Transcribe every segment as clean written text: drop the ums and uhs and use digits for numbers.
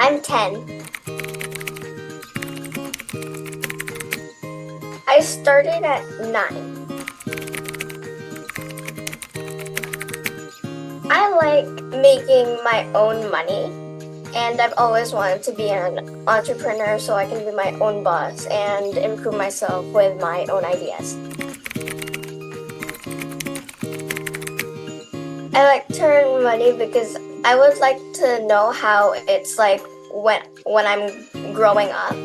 I'm 10. I started at 9. I like making my own money, and I've always wanted to be an entrepreneur so I can be my own boss and improve myself with my own ideas. I like to earn money because I would like to know how it's like when I'm growing up.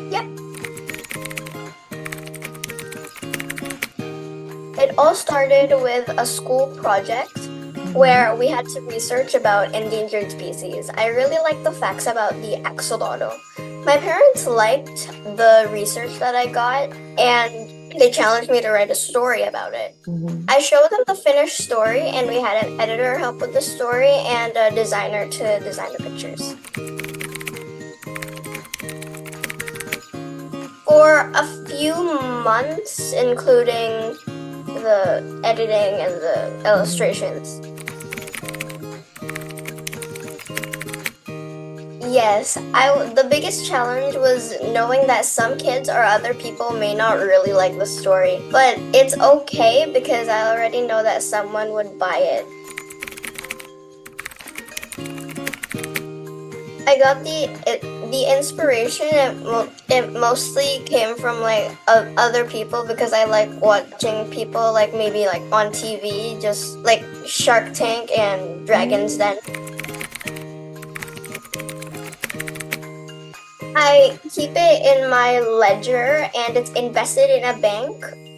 Yep. It all started with a school project where we had to research about endangered species. I really liked the facts about the axolotl. My parents liked the research that I got, and they challenged me to write a story about it. I showed them the finished story, and we had an editor help with the story and a designer to design the pictures. For a few months, including the editing and the illustrations. Yes, the biggest challenge was knowing that some kids or other people may not really like the story, but it's okay because I already know that someone would buy it. I got the inspiration. It mostly came from like other people because I like watching people like maybe like on TV, just like Shark Tank and Dragon's Den. I keep it in my ledger and it's invested in a bank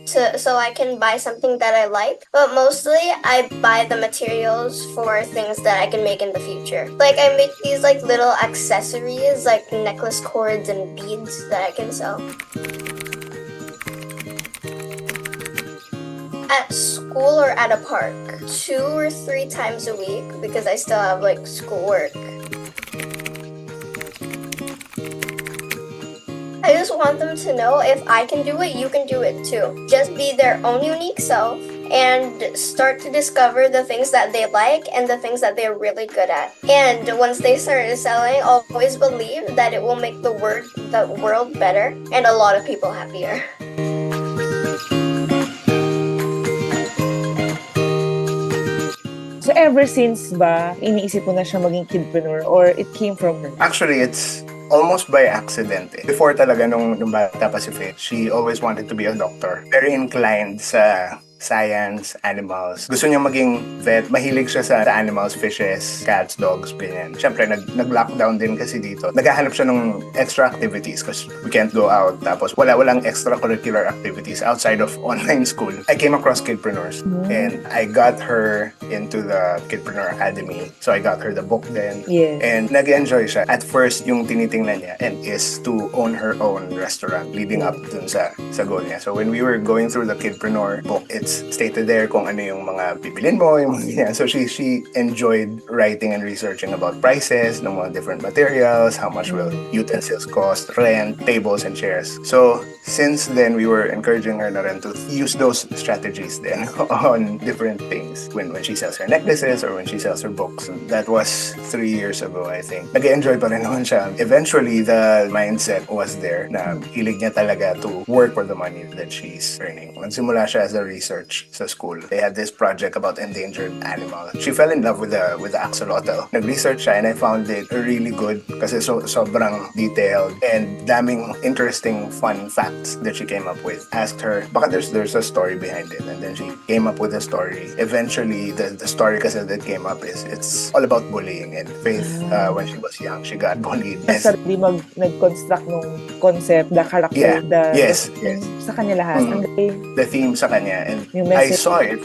so I can buy something that I like. But mostly I buy the materials for things that I can make in the future. Like I make these like little accessories like necklace cords and beads that I can sell. At school or at a park, 2 or 3 times a week because I still have like schoolwork. I just want them to know if I can do it, you can do it too. Just be their own unique self and start to discover the things that they like and the things that they're really good at. And once they start selling, always believe that it will make the world better and a lot of people happier. So ever since ba, iniisip mo na siya maging kidpreneur or it came from her? Actually, it's almost by accident. Before talaga nung bata pa si Faith, she always wanted to be a doctor. Very inclined sa science, animals. Gusto niya maging vet. Mahilig siya sa animals, fishes, cats, dogs, ganyan. Siyempre, nag-lockdown din kasi dito. Naghahanap siya ng extra activities because we can't go out. Tapos walang extracurricular activities outside of online school. I came across Kidpreneurs and I got her into the Kidpreneur Academy. So I got her the book then. Yes. And nag-enjoy siya. At first, yung tinitingnan niya and is to own her own restaurant leading up dun sa goal niya. So when we were going through the Kidpreneur book, it's stated there kung ano yung mga bibilin mo, yung mga ganyan. So she enjoyed writing and researching about prices ng mga different materials, how much will utensils cost, rent, tables and chairs. So since then, we were encouraging her na rin to use those strategies then on different things when she sells her necklaces or when she sells her books. That was 3 years ago, I think. Nag-enjoy pa rin naman siya. Eventually, the mindset was there na hilig niya talaga to work for the money that she's earning. Nagsimula siya as a research sa school. They had this project about endangered animals. She fell in love with the axolotl. Nag-research siya and I found it really good kasi sobrang detailed and daming interesting fun facts that she came up with. Asked her, baka there's a story behind it, and then she came up with a story. Eventually, the story kasi that came up is it's all about bullying and Faith, when she was young, she got bullied. Sarili nag-construct nung concept, the character, Yes. sa kanya lahat. Ang galing. The theme sa kanya, and Yung I message. saw it.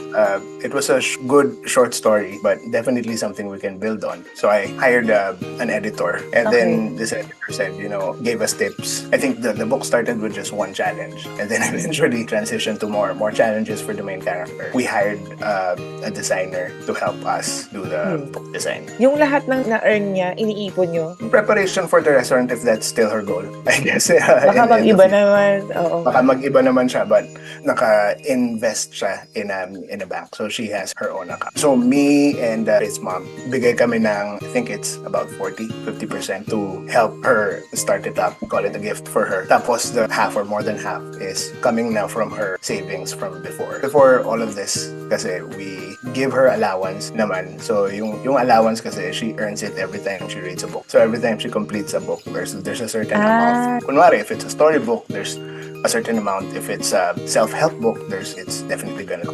It was a good short story, but definitely something we can build on. So I hired an editor, and then this editor said, gave us tips. I think the book started with just one challenge, and then eventually transitioned to more challenges for the main character. We hired a designer to help us do the book design. Yung lahat ng na-earn niya, iniipon nyo. In preparation for the restaurant, if that's still her goal, I guess. Baka mag-iba naman. Oo. Baka mag-iba naman siya, but naka-invest siya in a bank. So she has her own account. So me and his mom, bigay kami ng, I think it's about 40-50% to help her start it up. Call it a gift for her. Tapos the half or more than half is coming now from her savings from before. Before all of this, kasi we give her allowance naman. So yung allowance kasi she earns it every time she reads a book. So every time she completes a book, there's a certain amount. Kunwari, if it's a storybook, there's a certain amount. If it's a self-help book, it's definitely gonna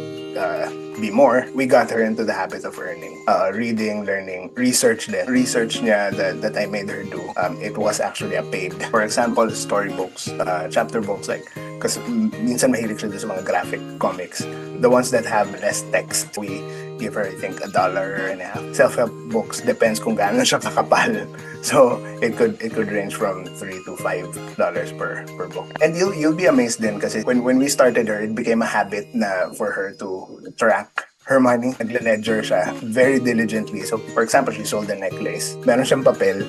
be more. We got her into the habit of reading, learning, research din. Research niya that I made her do. It was actually a paid. For example, storybooks, chapter books, like, kasi minsan mahilig siya sa mga graphic comics. The ones that have less text, we give her, I think, $1.50. Self-help books, depends kung gaano siya kakapal. So it could range from $3 to $5 per book. And you'll be amazed din kasi when we started her, it became a habit na for her to track her money. Nagle-ledger siya very diligently. So for example, she sold a necklace. Meron siyang papel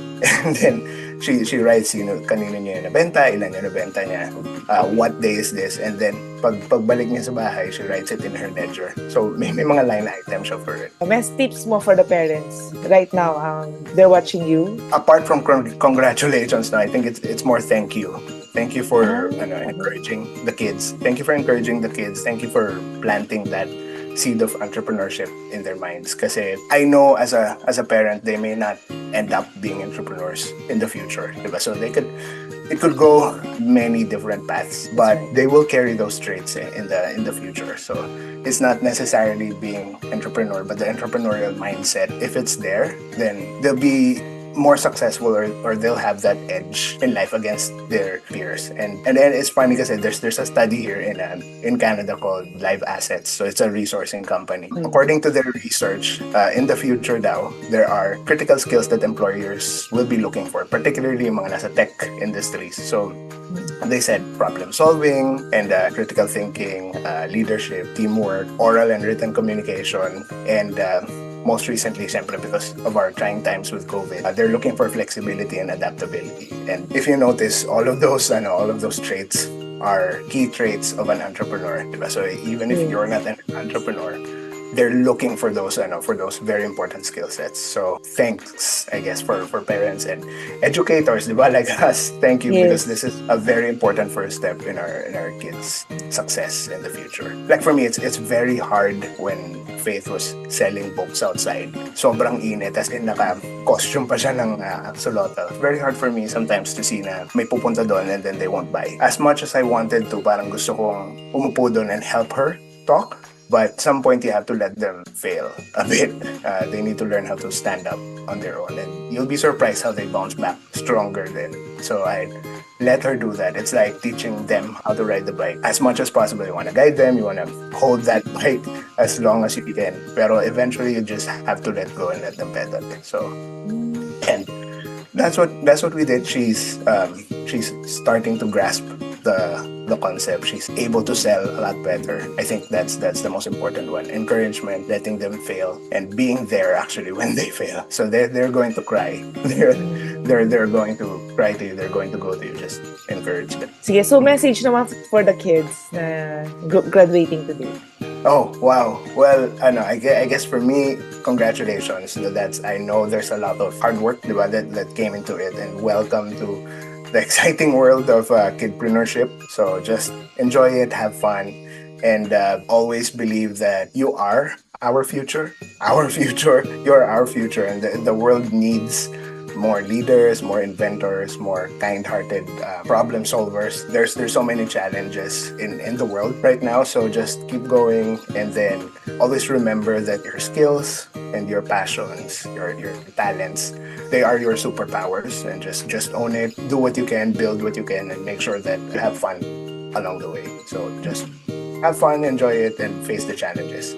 and then she writes, kanino niya nabenta, ilan niya nabenta niya, what day is this, and then pagbalik niya sa bahay, she writes it in her ledger. So may mga line items siya for it. Best tips mo for the parents right now, they're watching you? Apart from congratulations, no, I think it's more thank you. Thank you for encouraging the kids. Thank you for encouraging the kids. Thank you for planting that seed of entrepreneurship in their minds. Kasi I know as a parent, they may not end up being entrepreneurs in the future, diba? So it could go many different paths, but they will carry those traits in the future. So it's not necessarily being entrepreneur, but the entrepreneurial mindset. If it's there, then they'll be more successful or they'll have that edge in life against their peers. And then it's funny kasi there's a study here in Canada called Live Assets. So it's a resourcing company. According to their research, in the future daw, there are critical skills that employers will be looking for, particularly yung mga nasa tech industries. So they said problem solving and critical thinking, leadership, teamwork, oral and written communication, and most recently, siyempre, because of our trying times with COVID, they're looking for flexibility and adaptability. And if you notice, all of those traits are key traits of an entrepreneur. Diba? So even if you're not an entrepreneur, they're looking for those very important skill sets. So thanks, I guess, for parents and educators, diba? Like us. Thank you, because this is a very important first step in our kids' success in the future. Like for me, it's very hard when Faith was selling books outside. Sobrang init, as in naka-costume pa siya ng Axolotl. Very hard for me sometimes to see na may pupunta doon and then they won't buy. As much as I wanted to, parang gusto kong umupo doon and help her talk. But at some point, you have to let them fail a bit. They need to learn how to stand up on their own. And you'll be surprised how they bounce back stronger then. So I let her do that. It's like teaching them how to ride the bike. As much as possible, you want to guide them, you want to hold that bike as long as you can. Pero eventually, you just have to let go and let them pedal. So, and that's what we did. She's starting to grasp the concept. She's able to sell a lot better. I think that's the most important one. Encouragement, letting them fail, and being there actually when they fail. So they're going to cry. They're going to cry to you. They're going to go to you. Just encourage them. Sige, so message naman for the kids na graduating today. Oh, wow. Well, I guess for me, congratulations. I know there's a lot of hard work, diba, that came into it, and welcome to the exciting world of kidpreneurship. So just enjoy it, have fun, and always believe that you are our future. You're our future, and the world needs more leaders, more inventors, more kind-hearted problem solvers. There's so many challenges in the world right now, so just keep going, and then always remember that your skills and your passions, your talents, they are your superpowers, and just own it. Do what you can, build what you can, and make sure that you have fun along the way. So just have fun, enjoy it, and face the challenges.